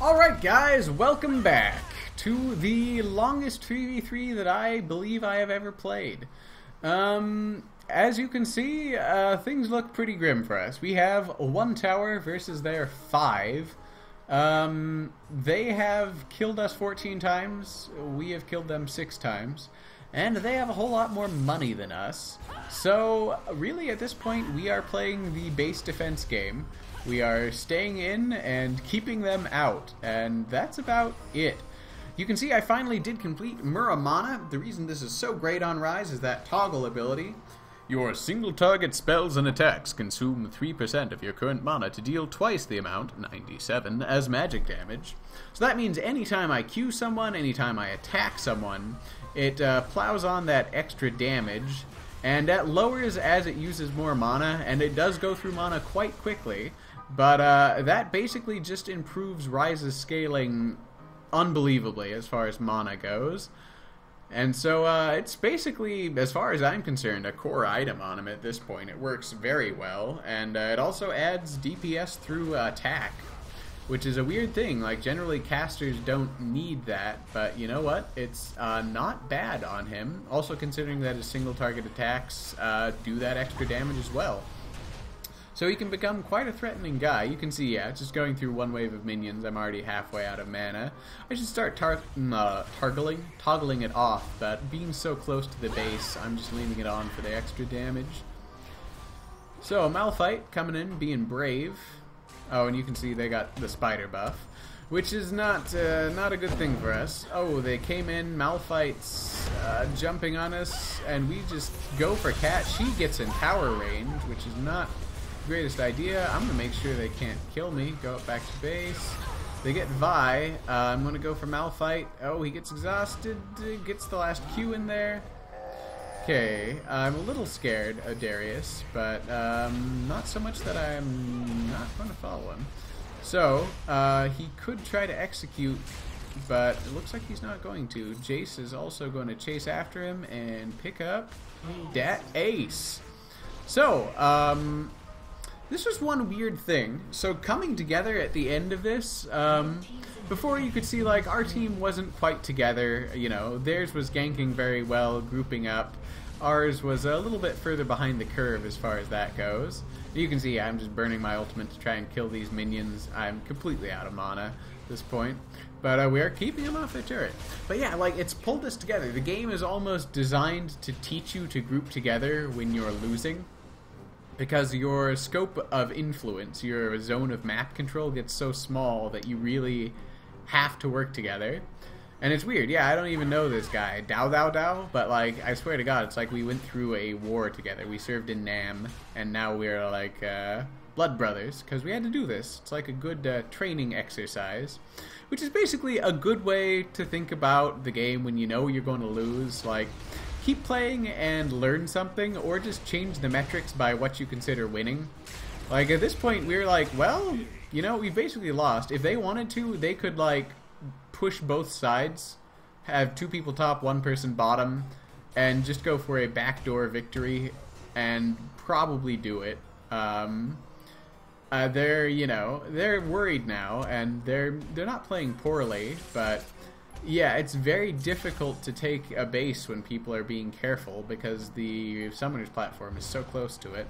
Alright guys, welcome back to the longest 3v3 that I believe I have ever played. As you can see, things look pretty grim for us. We have one tower versus their 5. They have killed us 14 times, we have killed them 6 times, and they have a whole lot more money than us. So really at this point we are playing the base defense game. We are staying in and keeping them out, and that's about it. You can see I finally did complete Muramana. The reason this is so great on Rise is that toggle ability. Your single target spells and attacks consume 3% of your current mana to deal twice the amount, 97, as magic damage. So that means anytime I Q someone, anytime I attack someone, it plows on that extra damage, and that lowers as it uses more mana, and it does go through mana quite quickly. But that basically just improves Rise's scaling unbelievably as far as mana goes. And so it's basically, as far as I'm concerned, a core item on him at this point. It works very well, and it also adds DPS through attack, which is a weird thing. Like, generally casters don't need that, but you know what? It's not bad on him. Also considering that his single target attacks do that extra damage as well. So he can become quite a threatening guy. You can see, yeah, just going through one wave of minions, I'm already halfway out of mana. I should start toggling it off, but being so close to the base, I'm just leaving it on for the extra damage. So, Malphite coming in, being brave. Oh, and you can see they got the spider buff, which is not a good thing for us. Oh, they came in, Malphite's jumping on us, and we just go for Cat. She gets in tower range, which is not greatest idea. I'm gonna make sure they can't kill me. Go up back to base. They get Vi. I'm gonna go for Malphite. Oh, he gets exhausted. Gets the last Q in there. Okay, I'm a little scared of Darius, but not so much that I'm not gonna follow him. So he could try to execute, but it looks like he's not going to. Jace is also going to chase after him and pick up that ace. So this was one weird thing. So coming together at the end of this, before you could see like our team wasn't quite together, you know, theirs was ganking very well, grouping up. Ours was a little bit further behind the curve as far as that goes. You can see I'm just burning my ultimate to try and kill these minions. I'm completely out of mana at this point. But we are keeping them off their turret. But yeah, like, it's pulled us together. The game is almost designed to teach you to group together when you're losing, because your scope of influence, your zone of map control gets so small that you really have to work together. And it's weird, yeah, I don't even know this guy, Dao, but like, I swear to God, it's like we went through a war together. We served in Nam, and now we're like blood brothers, because we had to do this. It's like a good training exercise, which is basically a good way to think about the game when you know you're going to lose. Like, keep playing and learn something, or just change the metrics by what you consider winning. Like, at this point, we're like, well, you know, we basically lost. If they wanted to, they could, like, push both sides, have 2 people top, 1 person bottom, and just go for a backdoor victory, and probably do it. They're, you know, they're worried now, and they're not playing poorly, but yeah, it's very difficult to take a base when people are being careful because the summoner's platform is so close to it.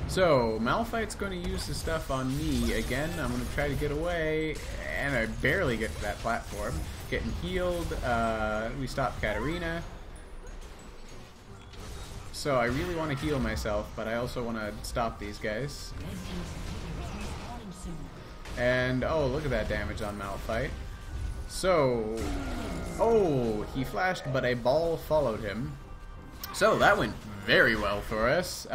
So, Malphite's going to use the stuff on me again. I'm going to try to get away, and I barely get to that platform. Getting healed. We stopped Katarina. So I really want to heal myself, but I also want to stop these guys. And, oh, look at that damage on Malphite. So, oh, he flashed, but a ball followed him. So that went very well for us.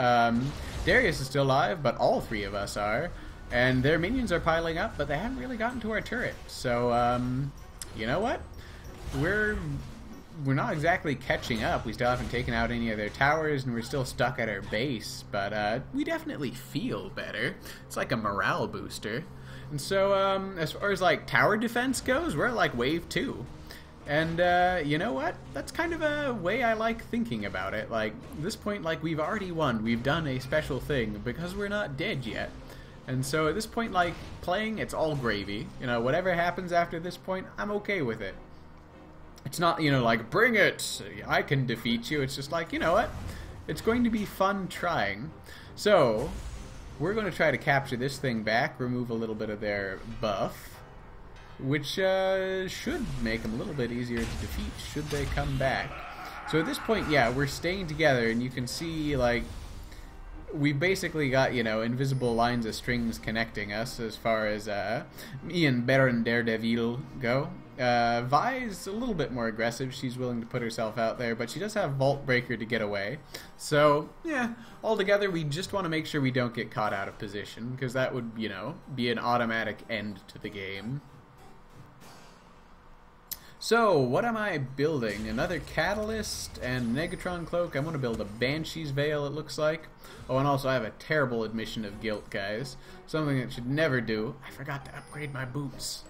Darius is still alive, but all 3 of us are. And their minions are piling up, but they haven't really gotten to our turret. So, you know what? We're not exactly catching up. We still haven't taken out any of their towers, and we're still stuck at our base. But we definitely feel better. It's like a morale booster. And so, as far as, like, tower defense goes, we're at, like, wave 2. And, you know what? That's kind of a way I like thinking about it. Like, at this point, like, we've already won. We've done a special thing because we're not dead yet. And so at this point, like, playing, it's all gravy. You know, whatever happens after this point, I'm okay with it. It's not, you know, like, bring it, I can defeat you. It's just like, you know what? It's going to be fun trying. So, we're going to try to capture this thing back, remove a little bit of their buff, which should make them a little bit easier to defeat should they come back. So at this point, yeah, we're staying together, and you can see, like, we basically got, you know, invisible lines of strings connecting us as far as me and Baron Daredevil go. Vi's a little bit more aggressive. She's willing to put herself out there, but she does have Vault Breaker to get away. So, yeah, altogether, we just want to make sure we don't get caught out of position, because that would, you know, be an automatic end to the game. So, what am I building? Another Catalyst and Negatron Cloak. I'm going to build a Banshee's Veil, it looks like. Oh, and also I have a terrible admission of guilt, guys. Something that should never do. I forgot to upgrade my boots.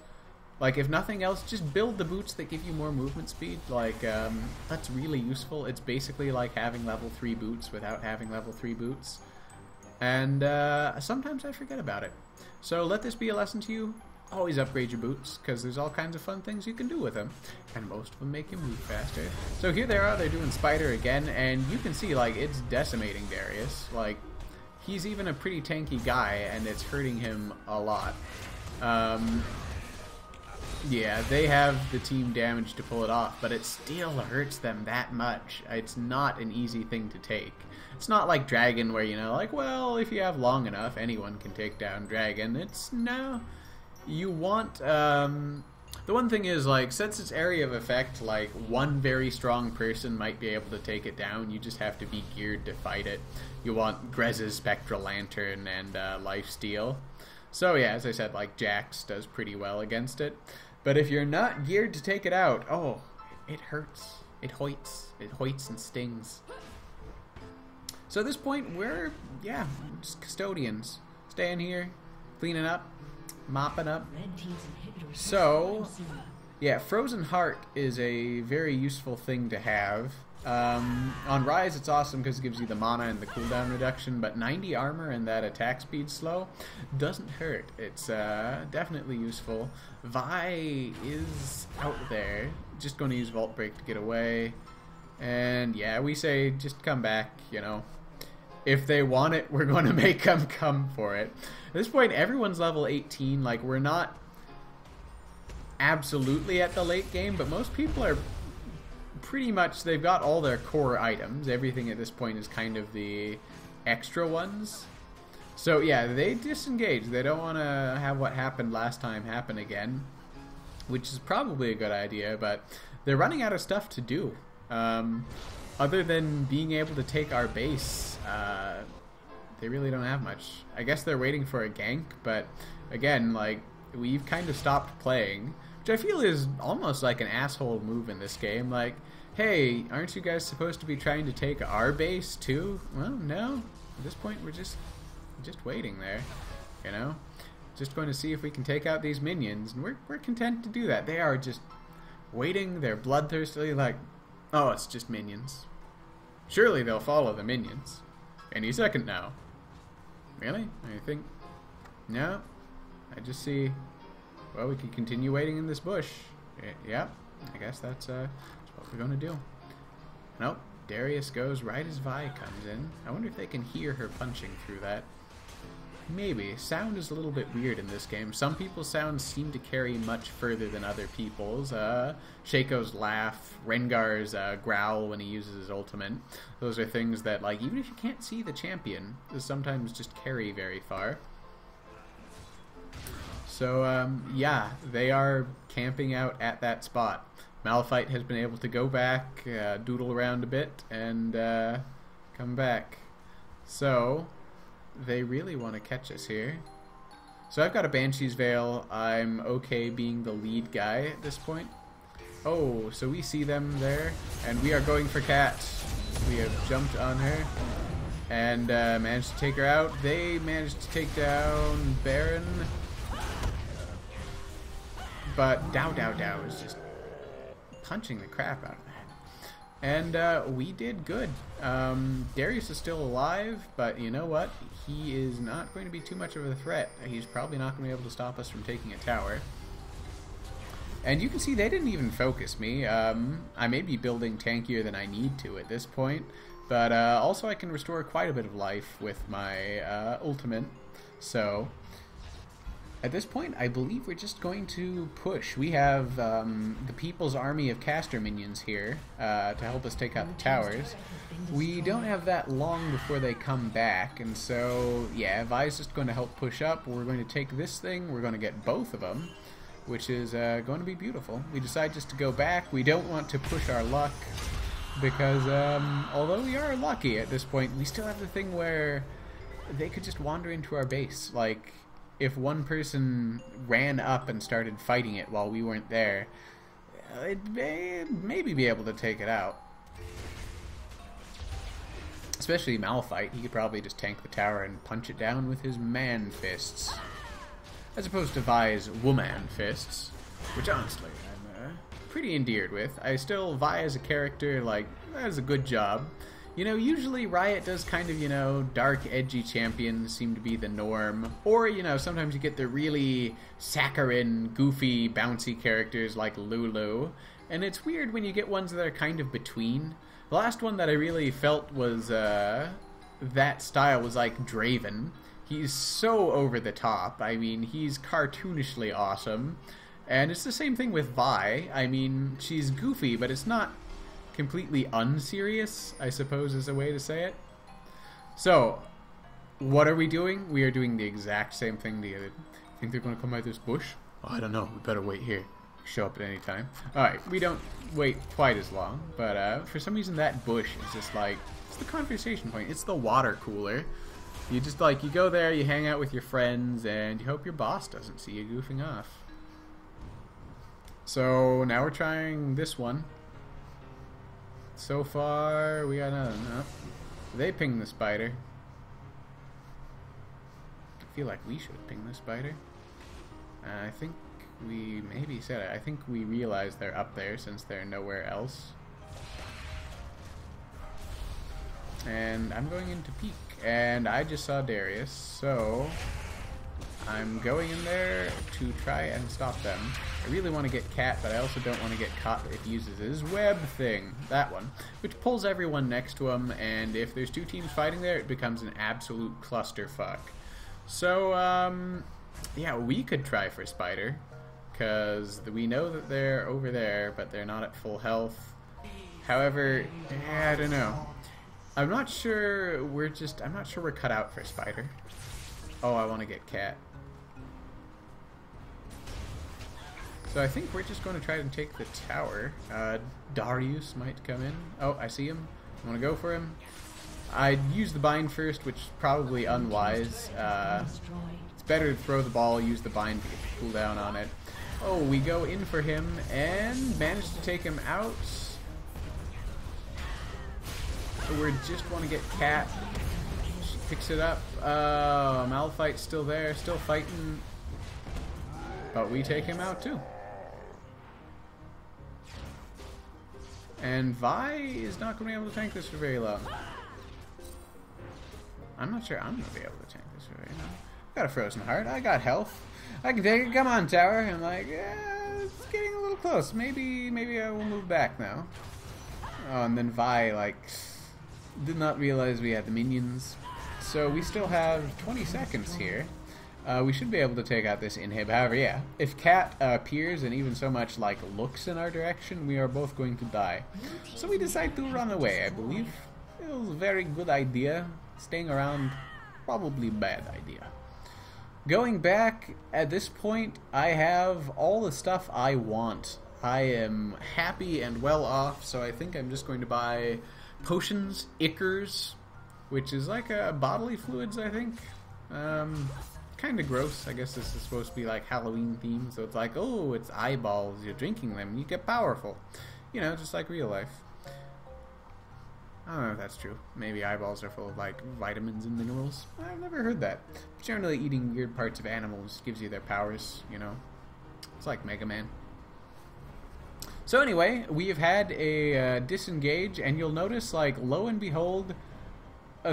Like, if nothing else, just build the boots that give you more movement speed. Like, that's really useful. It's basically like having level 3 boots without having level 3 boots. And sometimes I forget about it. So let this be a lesson to you. Always upgrade your boots, because there's all kinds of fun things you can do with them. And most of them make you move faster. So here they are, they're doing Spider again, and you can see, like, it's decimating Darius. Like, he's even a pretty tanky guy, and it's hurting him a lot. Yeah, they have the team damage to pull it off, but it still hurts them that much. It's not an easy thing to take. It's not like Dragon where, you know, like, well, if you have long enough, anyone can take down Dragon. It's, no. You want, the one thing is, like, since it's area of effect, like, one very strong person might be able to take it down. You just have to be geared to fight it. You want Grez's Spectral Lantern and Lifesteal. So, yeah, as I said, like, Jax does pretty well against it. But if you're not geared to take it out, oh, it hurts. It hoits. It hoits and stings. So at this point, we're, yeah, just custodians. Staying here, cleaning up, mopping up. So, yeah, Frozen Heart is a very useful thing to have. On Rise, it's awesome because it gives you the mana and the cooldown reduction, but 90 armor and that attack speed slow doesn't hurt. It's definitely useful. Vi is out there. Just going to use Vault Break to get away. And yeah, we say just come back, you know. If they want it, we're going to make them come for it. At this point, everyone's level 18. Like, we're not absolutely at the late game, but most people are pretty much, they've got all their core items. Everything at this point is kind of the extra ones. So yeah, they disengage. They don't want to have what happened last time happen again, which is probably a good idea, but they're running out of stuff to do. Other than being able to take our base, they really don't have much. I guess they're waiting for a gank, but again, like, we've kind of stopped playing, which I feel is almost like an asshole move in this game. Like, hey, aren't you guys supposed to be trying to take our base too? Well, no. At this point, we're just waiting there, you know? Just going to see if we can take out these minions, and we're content to do that. They are just waiting. They're bloodthirstily like, oh, it's just minions. Surely they'll follow the minions. Any second now. Really? I think... No. I just see... Well, we could continue waiting in this bush. Yeah, I guess that's what we're going to do. Nope. Darius goes right as Vi comes in. I wonder if they can hear her punching through that. Maybe. Sound is a little bit weird in this game. Some people's sounds seem to carry much further than other people's. Shaco's laugh, Rengar's growl when he uses his ultimate. Those are things that, like, even if you can't see the champion, they sometimes just carry very far. So, yeah, they are camping out at that spot. Malphite has been able to go back, doodle around a bit, and come back. So, they really want to catch us here. So I've got a Banshee's Veil. I'm okay being the lead guy at this point. Oh, so we see them there, and we are going for Cat. We have jumped on her and managed to take her out. They managed to take down Baron. But Dow is just punching the crap out of that. And we did good. Darius is still alive, but you know what? He is not going to be too much of a threat. He's probably not going to be able to stop us from taking a tower. And you can see they didn't even focus me. I may be building tankier than I need to at this point, but also I can restore quite a bit of life with my ultimate. So at this point, I believe we're just going to push. We have the People's Army of caster minions here to help us take out the towers. We don't have that long before they come back, and so, yeah, Vi's just going to help push up. We're going to take this thing. We're going to get both of them, which is going to be beautiful. We decide just to go back. We don't want to push our luck because, although we are lucky at this point, we still have the thing where they could just wander into our base. Like, if one person ran up and started fighting it while we weren't there, it may maybe be able to take it out. Especially Malphite, he could probably just tank the tower and punch it down with his man fists. As opposed to Vi's woman fists, which honestly I'm pretty endeared with. Vi as a character, like, does a good job. You know, usually Riot does kind of, you know, dark, edgy champions seem to be the norm. Or, you know, sometimes you get the really saccharine, goofy, bouncy characters like Lulu. And it's weird when you get ones that are kind of between. The last one that I really felt was, that style was like Draven. He's so over the top. I mean, he's cartoonishly awesome. And it's the same thing with Vi. I mean, she's goofy, but it's not completely unserious, I suppose is a way to say it. So, what are we doing? We are doing the exact same thing together. Think they're going to come out of this bush? Oh, I don't know. We better wait here. Show up at any time. Alright, we don't wait quite as long, but for some reason that bush is just like, it's the conversation point. It's the water cooler. You just like, you go there, you hang out with your friends, and you hope your boss doesn't see you goofing off. So now we're trying this one. So far, we got nothing. No. They pinged the spider. I feel like we should ping the spider. I think we maybe said it. I think we realized they're up there since they're nowhere else. And I'm going into peak. And I just saw Darius, so I'm going in there to try and stop them. I really want to get Cat, but I also don't want to get caught if he uses his web thing. That one. Which pulls everyone next to him, and if there's two teams fighting there, it becomes an absolute clusterfuck. So, yeah, we could try for Spider, because we know that they're over there, but they're not at full health. However, I don't know. I'm not sure we're cut out for Spider. Oh, I want to get Cat. So I think we're just going to try and take the tower. Darius might come in. Oh, I see him. I want to go for him. I'd use the bind first, which is probably unwise. It's better to throw the ball, use the bind to get the cooldown on it. Oh, we go in for him and manage to take him out. So we just want to get Cat. She picks it up. Malphite's still there, still fighting. But we take him out too. And Vi is not going to be able to tank this for very long. I'm not sure I'm going to be able to tank this for very long. I got a frozen heart. I got health. I can take it. Come on, tower. I'm like, yeah, it's getting a little close. Maybe I will move back now. Oh, and then Vi, like, did not realize we had the minions. So we still have 20 seconds here. We should be able to take out this inhib. However, yeah, if Cat appears and even so much like looks in our direction, we are both going to die. So we decide to run away, I believe. It was a very good idea. Staying around, probably bad idea. Going back, at this point, I have all the stuff I want. I am happy and well off, so I think I'm just going to buy potions, ichors, which is like bodily fluids, I think. Kind of gross. I guess this is supposed to be like Halloween themed, so it's like, oh, it's eyeballs, you're drinking them, you get powerful. You know, just like real life. I don't know if that's true. Maybe eyeballs are full of like vitamins and minerals. I've never heard that. But generally eating weird parts of animals gives you their powers, you know. It's like Mega Man. So anyway, we've had a disengage, and you'll notice, like, lo and behold,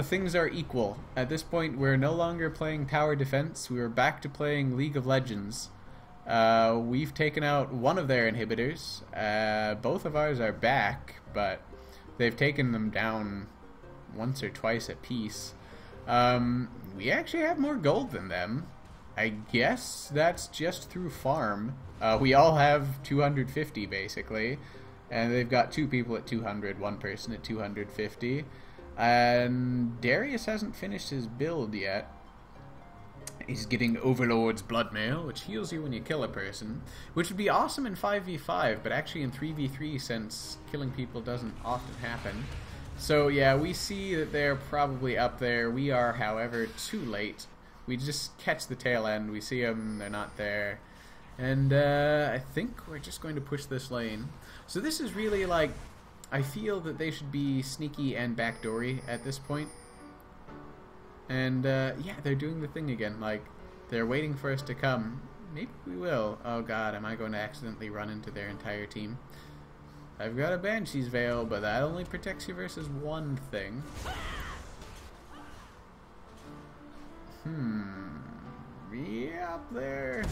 things are equal. At this point, we're no longer playing tower defense. We're back to playing League of Legends. We've taken out one of their inhibitors. Both of ours are back, but they've taken them down once or twice apiece. We actually have more gold than them. I guess that's just through farm. We all have 250 basically, and they've got 2 people at 200, 1 person at 250, and Darius hasn't finished his build yet. He's getting Overlord's Blood Mail, which heals you when you kill a person, which would be awesome in 5v5, but actually in 3v3, since killing people doesn't often happen. So yeah, we see that they're probably up there. We are, however, too late. We just catch the tail end. We see them, they're not there. And I think we're just going to push this lane. So this is really like, I feel that they should be sneaky and backdoory at this point. And yeah, they're doing the thing again. Like, they're waiting for us to come. Maybe we will. Oh god, am I going to accidentally run into their entire team? I've got a Banshee's Veil, but that only protects you versus one thing. Yeah, up there.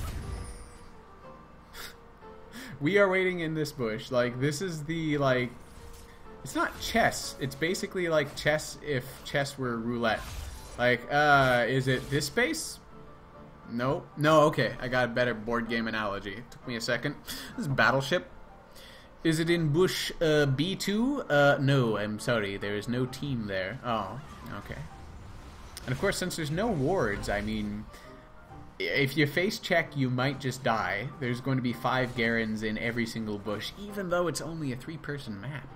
We are waiting in this bush. Like, this is the, like... It's not chess. It's basically like chess if chess were roulette. Like, is it this space? Nope. No, okay. I got a better board game analogy. It took me a second. This is Battleship. Is it in bush B2? No, I'm sorry. There is no team there. Oh, okay. And of course, since there's no wards, I mean, if you face check, you might just die. There's going to be 5 Garens in every single bush, even though it's only a 3-person map.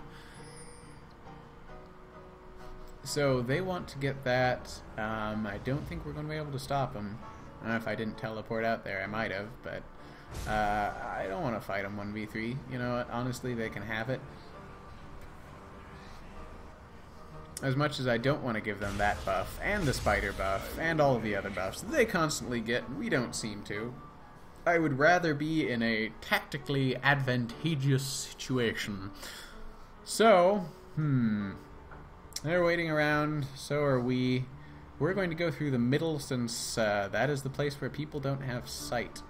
So they want to get that. I don't think we're going to be able to stop them. I don't know if I didn't teleport out there. I might have, but I don't want to fight them 1v3. You know what? Honestly, they can have it. As much as I don't want to give them that buff, and the spider buff, and all of the other buffs that they constantly get, we don't seem to. I would rather be in a tactically advantageous situation. So, they're waiting around, so are we. We're going to go through the middle, since that is the place where people don't have sight.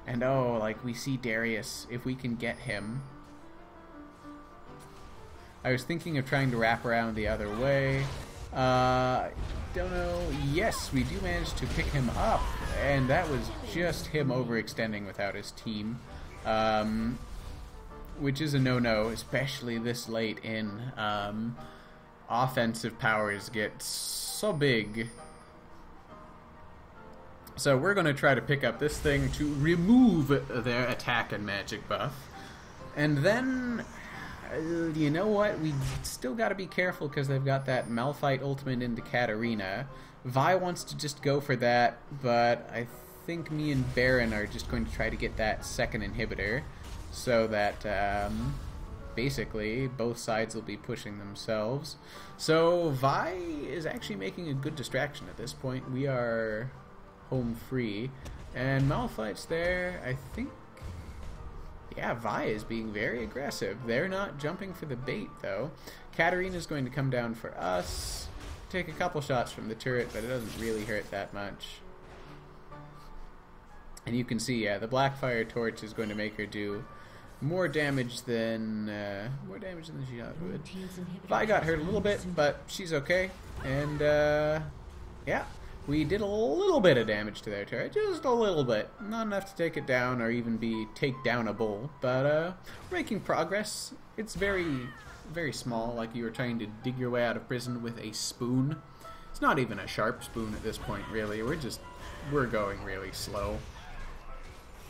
And oh, like, we see Darius, if we can get him. I was thinking of trying to wrap around the other way. Don't know. Yes, we do manage to pick him up, and that was just him overextending without his team. Which is a no-no, especially this late in. Offensive powers get so big. So we're going to try to pick up this thing to remove their attack and magic buff. And then, you know what? We still got to be careful because they've got that Malphite ultimate into Katarina. Vi wants to just go for that, but I think me and Baron are just going to try to get that second inhibitor so that basically both sides will be pushing themselves. So Vi is actually making a good distraction at this point. We are home free, and Malphite's there. I think, yeah, Vi is being very aggressive. They're not jumping for the bait though. Katarina's going to come down for us, take a couple shots from the turret, but it doesn't really hurt that much. And you can see, yeah, the Blackfire Torch is going to make her do more damage than she would. Vi got hurt a little bit, but she's okay. And yeah, we did a little bit of damage to their turret, just a little bit, not enough to take it down or even be take downable. But we're making progress. It's very, very small, like you were trying to dig your way out of prison with a spoon. It's not even a sharp spoon at this point, really. We're going really slow.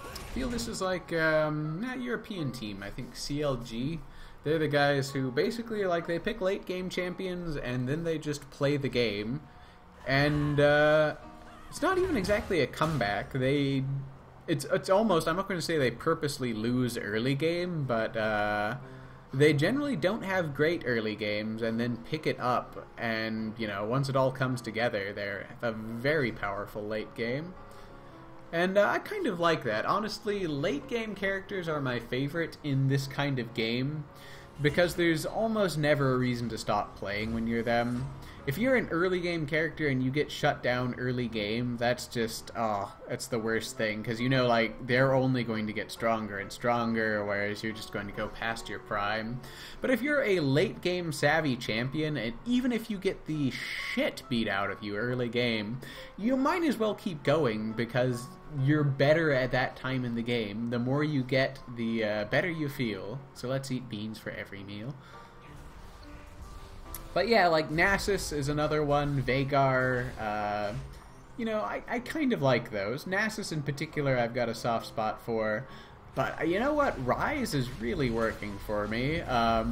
I feel this is like a European team. I think CLG. They're the guys who basically, like, they pick late game champions and then they just play the game. And it's not even exactly a comeback. It's almost, I'm not going to say they purposely lose early game, but they generally don't have great early games and then pick it up. And, you know, once it all comes together, they're a very powerful late game. And I kind of like that. Honestly, late game characters are my favorite in this kind of game because there's almost never a reason to stop playing when you're them. If you're an early game character and you get shut down early game, that's just, oh, that's the worst thing. Because you know, like, they're only going to get stronger and stronger, whereas you're just going to go past your prime. But if you're a late game savvy champion, and even if you get the shit beat out of you early game, you might as well keep going because you're better at that time in the game. The more you get, the better you feel. So let's eat beans for every meal. But yeah, like Nasus is another one, Vhagar, you know, I kind of like those. Nasus in particular I've got a soft spot for, but you know what, Ryze is really working for me. I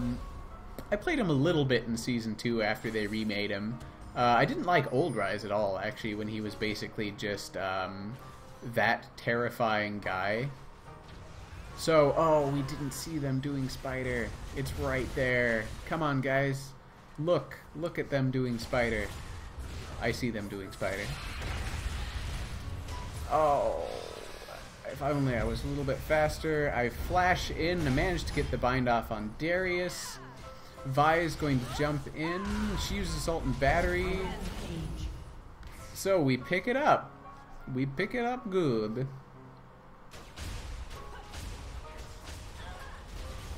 played him a little bit in Season 2 after they remade him. I didn't like old Ryze at all, actually, when he was basically just that terrifying guy. So, oh, we didn't see them doing Spider. It's right there. Come on, guys. Look at them doing Spider. I see them doing Spider. Oh, if only I was a little bit faster. I flash in. I managed to get the bind off on Darius. Vi is going to jump in. She uses Assault and Battery. So we pick it up. We pick it up good.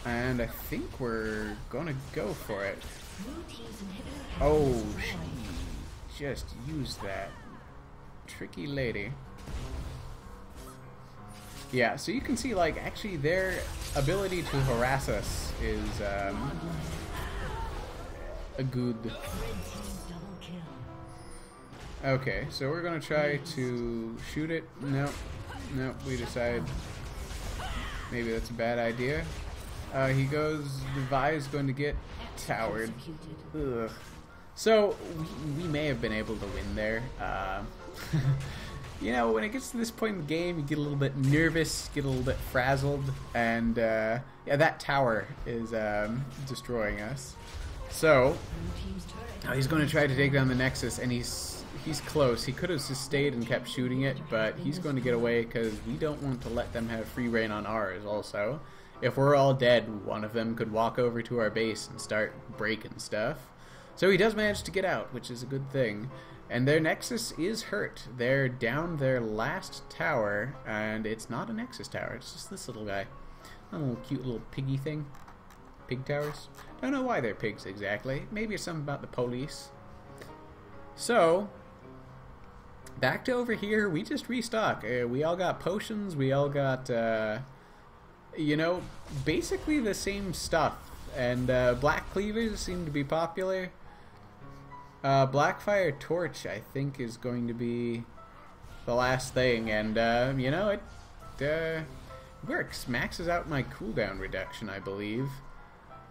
And I think we're gonna go for it. Oh, she just used that. Tricky lady. Yeah, so you can see, like, actually their ability to harass us is a good. Okay, so we're gonna try to shoot it. No, we decide maybe that's a bad idea. He goes, the Vi is going to get towered. Ugh. So, we may have been able to win there. You know, when it gets to this point in the game, you get a little bit nervous, get a little bit frazzled, and yeah, that tower is destroying us. So, he's going to try to take down the Nexus, and he's close. He could have just stayed and kept shooting it, but he's going to get away because we don't want to let them have free reign on ours also. If we're all dead, one of them could walk over to our base and start breaking stuff. So he does manage to get out, which is a good thing. And their Nexus is hurt. They're down their last tower, and it's not a Nexus tower. It's just this little guy. A little cute little piggy thing. Pig towers. Don't know why they're pigs exactly. Maybe it's something about the police. So, back to over here. We just restock. We all got potions. We all got... you know, basically the same stuff. And black cleavers seem to be popular. Blackfire Torch, I think, is going to be the last thing. And, you know, it works. Maxes out my cooldown reduction, I believe.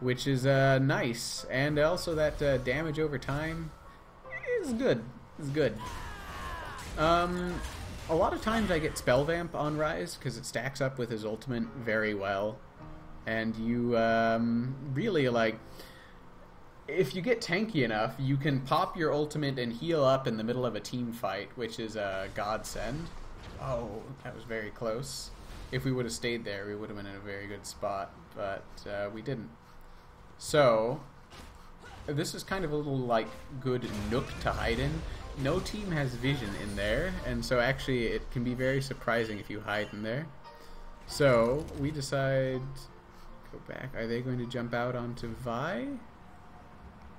Which is nice. And also that damage over time is good. It's good. A lot of times I get Spell Vamp on Ryze because it stacks up with his ultimate very well. And you really, like, if you get tanky enough, you can pop your ultimate and heal up in the middle of a team fight, which is a godsend. Oh, that was very close. If we would have stayed there, we would have been in a very good spot, but we didn't. So, this is kind of a little, like, good nook to hide in. No team has vision in there, and so actually it can be very surprising if you hide in there. So, we decide... Go back. Are they going to jump out onto Vi?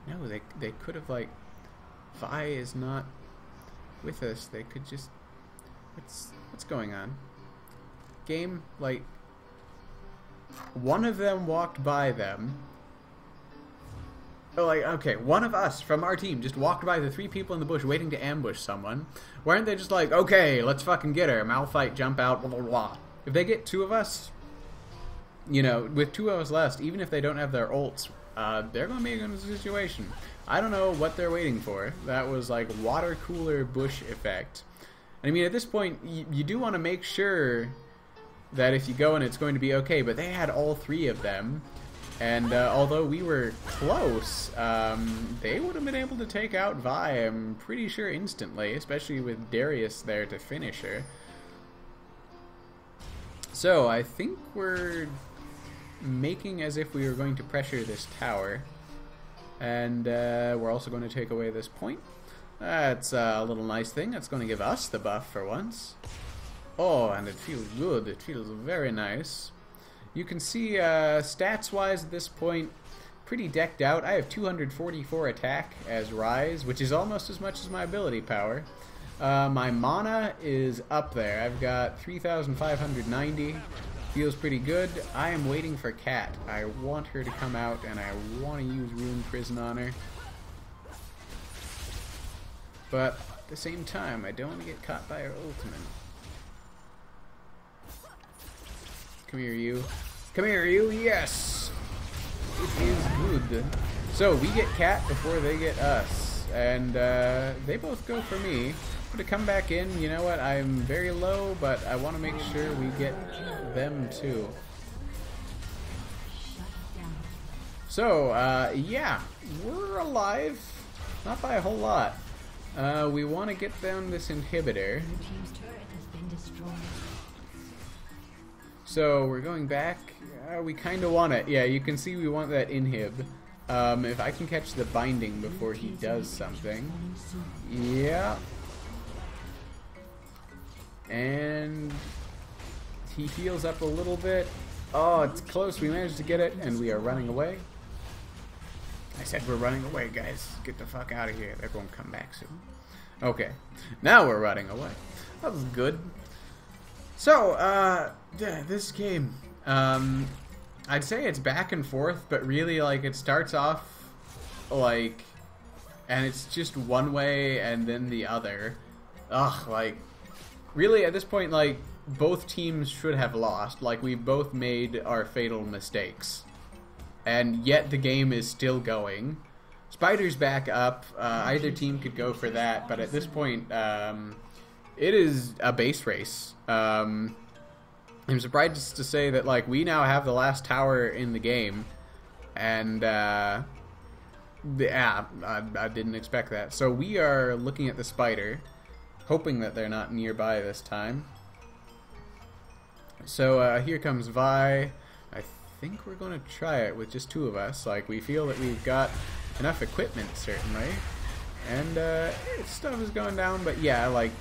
No, they could have, like... Vi is not with us. They could just... What's going on? Game, like... One of them walked by them... Oh, like, okay, one of us from our team just walked by the three people in the bush waiting to ambush someone. Why aren't they just like, okay, let's fucking get her, Malphite, jump out, blah, blah, blah. If they get two of us, you know, with two of us left, even if they don't have their ults, they're going to be in a situation. I don't know what they're waiting for. That was like water cooler bush effect. I mean, at this point, you do want to make sure that if you go and it's going to be okay, but they had all three of them. And although we were close, they would have been able to take out Vi, I'm pretty sure, instantly, especially with Darius there to finish her. So I think we're making as if we were going to pressure this tower. And we're also going to take away this point. That's a little nice thing. That's going to give us the buff for once. Oh, and it feels good. It feels very nice. You can see stats-wise at this point, pretty decked out. I have 244 attack as Rise, which is almost as much as my ability power. My mana is up there. I've got 3,590. Feels pretty good. I am waiting for Kat. I want her to come out, and I want to use Rune Prison on her. But at the same time, I don't want to get caught by her ultimate. Come here, you. Come here, you. Yes! It is good. So, we get Kat before they get us. And they both go for me. I'm going to come back in. You know what? I'm very low, but I want to make sure we get them too. So, yeah. We're alive. Not by a whole lot. We want to get down this inhibitor. So we're going back. We kind of want it. Yeah, you can see we want that inhib. If I can catch the binding before he does something. Yeah. And he heals up a little bit. Oh, it's close. We managed to get it, and we are running away. I said we're running away, guys. Get the fuck out of here. They're going to come back soon. Okay. Now we're running away. That was good. So, yeah, this game, I'd say it's back and forth, but really, like, it starts off, like, and it's just one way and then the other. Ugh, like, really, at this point, like, both teams should have lost. Like, we both made our fatal mistakes. And yet the game is still going. Spider's back up. Either team could go for that, but at this point, it is a base race. I'm surprised to say that, like, we now have the last tower in the game, and yeah, I didn't expect that. So we are looking at the Spider, hoping that they're not nearby this time. So here comes Vi. I think we're going to try it with just two of us. Like, we feel that we've got enough equipment, certainly, and stuff is going down, but yeah, like,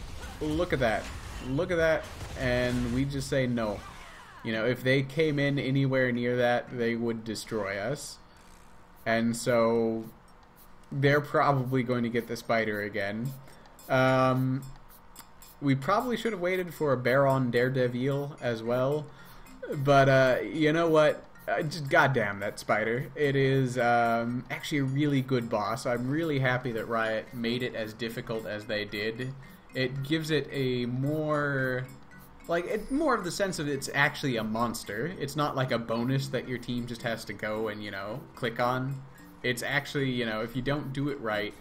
look at that. Look at that, and we just say no. You know, if they came in anywhere near that, they would destroy us. And so they're probably going to get the Spider again. We probably should have waited for a Baron Daredevil as well. But you know what? Just goddamn that Spider. It is actually a really good boss. I'm really happy that Riot made it as difficult as they did. It gives it a more, like, more of the sense of it's actually a monster. It's not like a bonus that your team just has to go and, you know, click on. It's actually, you know, if you don't do it right,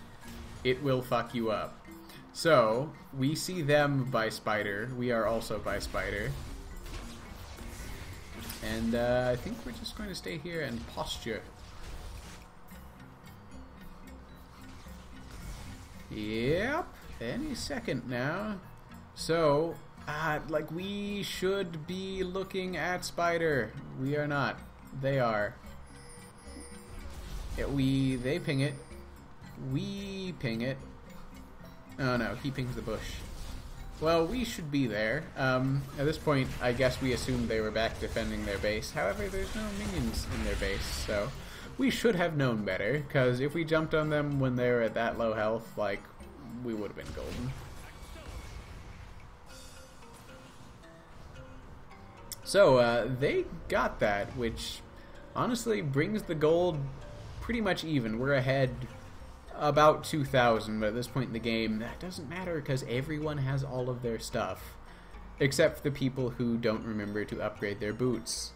it will fuck you up. So, we see them by Spider. We are also by Spider. And I think we're just going to stay here and posture. Yep. Any second now. So, like, we should be looking at Spider. We are not. They are. Yeah, they ping it. We ping it. Oh no, he pings the bush. Well, we should be there. At this point, I guess we assumed they were back defending their base. However, there's no minions in their base, so we should have known better, because if we jumped on them when they were at that low health, like, we would have been golden. So, they got that, which honestly brings the gold pretty much even. We're ahead about 2,000, but at this point in the game, that doesn't matter because everyone has all of their stuff, except the people who don't remember to upgrade their boots.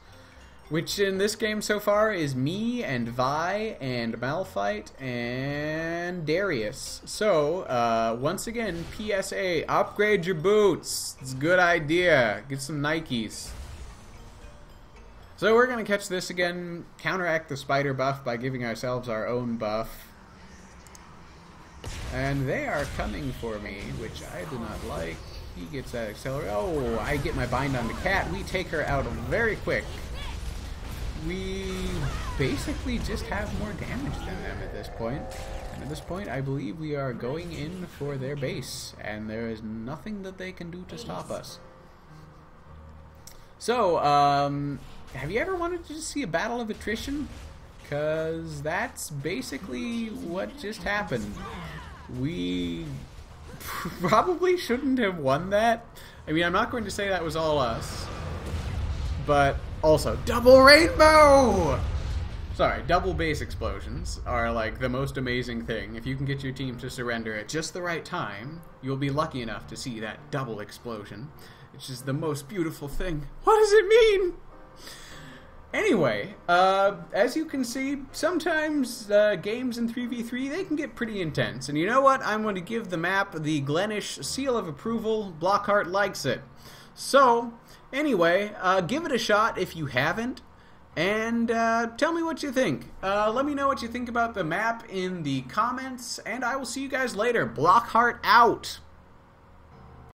Which in this game so far is me and Vi and Malphite and Darius. So, once again, PSA, upgrade your boots. It's a good idea. Get some Nikes. So we're going to catch this again, counteract the Spider buff by giving ourselves our own buff. And they are coming for me, which I do not like. He gets that accelerate. Oh, I get my bind on the cat. We take her out very quick. We basically just have more damage than them at this point. And at this point, I believe we are going in for their base, and there is nothing that they can do to stop us. So, have you ever wanted to see a battle of attrition? Because that's basically what just happened. We probably shouldn't have won that. I mean, I'm not going to say that was all us. But also, double rainbow! Sorry, double base explosions are like the most amazing thing. If you can get your team to surrender at just the right time, you'll be lucky enough to see that double explosion. It's just the most beautiful thing. What does it mean? Anyway, as you can see, sometimes games in 3v3, they can get pretty intense. And you know what? I'm going to give the map the Glenish seal of approval. Blockhart likes it. So, anyway, give it a shot if you haven't. And tell me what you think. Let me know what you think about the map in the comments. And I will see you guys later. Blockhart out!